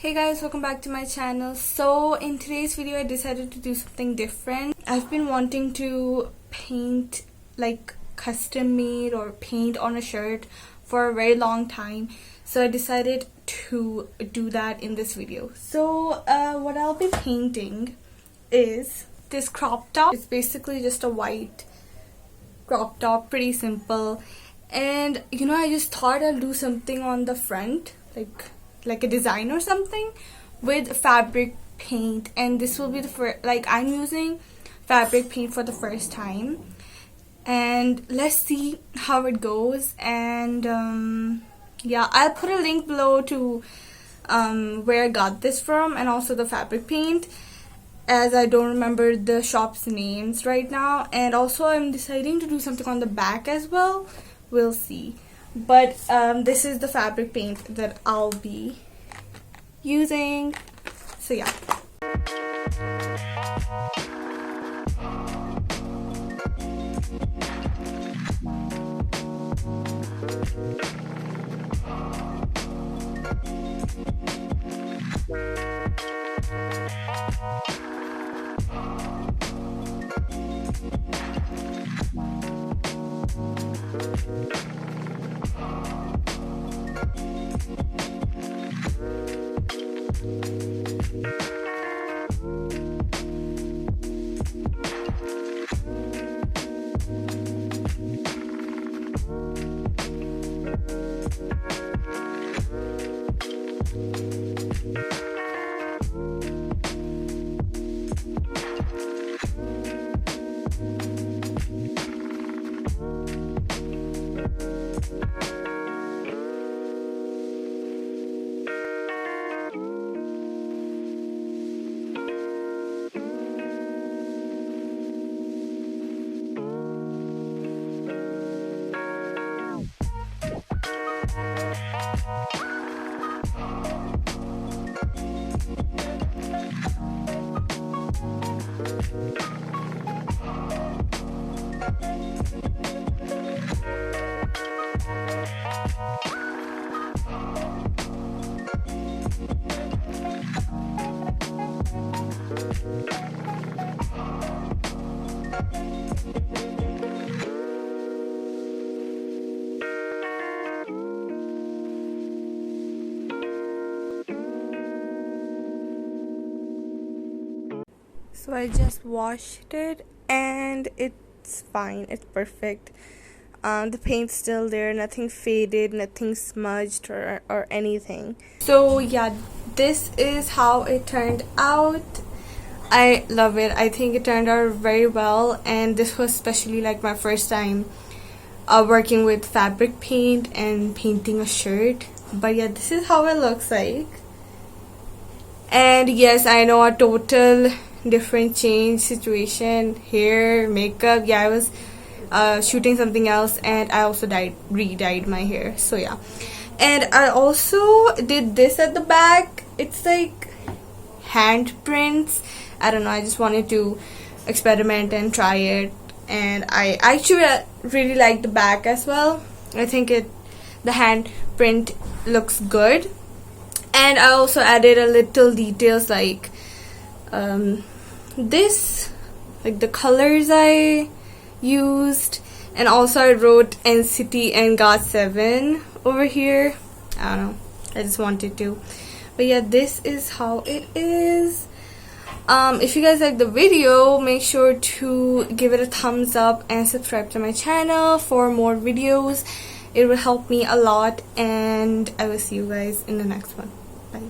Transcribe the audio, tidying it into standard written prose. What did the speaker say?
Hey guys, welcome back to my channel. So in today's video I decided to do something different. I've been wanting to paint, like custom made or paint on a shirt for a very long time, so I decided to do that in this video. So what I'll be painting is this crop top. It's basically just a white crop top, pretty simple, and I just thought I'll do something on the front, like a design or something with fabric paint. And this will be the first, I'm using fabric paint for the first time, and let's see how it goes. And yeah, I'll put a link below to where I got this from, and also the fabric paint, as I don't remember the shop's names right now. And also I'm deciding to do something on the back as well, we'll see. But this is the fabric paint that I'll be using, so yeah. So I just washed it and it's fine, it's perfect. The paint's still there, nothing faded, nothing smudged or anything. So yeah, this is how it turned out. I love it. I think it turned out very well, and this was especially like my first time working with fabric paint and painting a shirt. But yeah, this is how it looks like. And yes, I know a total different change situation, hair, makeup. Yeah, I was shooting something else, and I also re-dyed my hair, so yeah. And I also did this at the back. It's like handprints. I don't know, I just wanted to experiment and try it, and I actually really like the back as well. I think the handprint looks good. And I also added a little details like this, like the colors I used, and also I wrote NCT and got 7 over here. I don't know, I just wanted to. But yeah, this is how it is. If you guys like the video, make sure to give it a thumbs up and subscribe to my channel for more videos. It will help me a lot, and I will see you guys in the next one. Bye.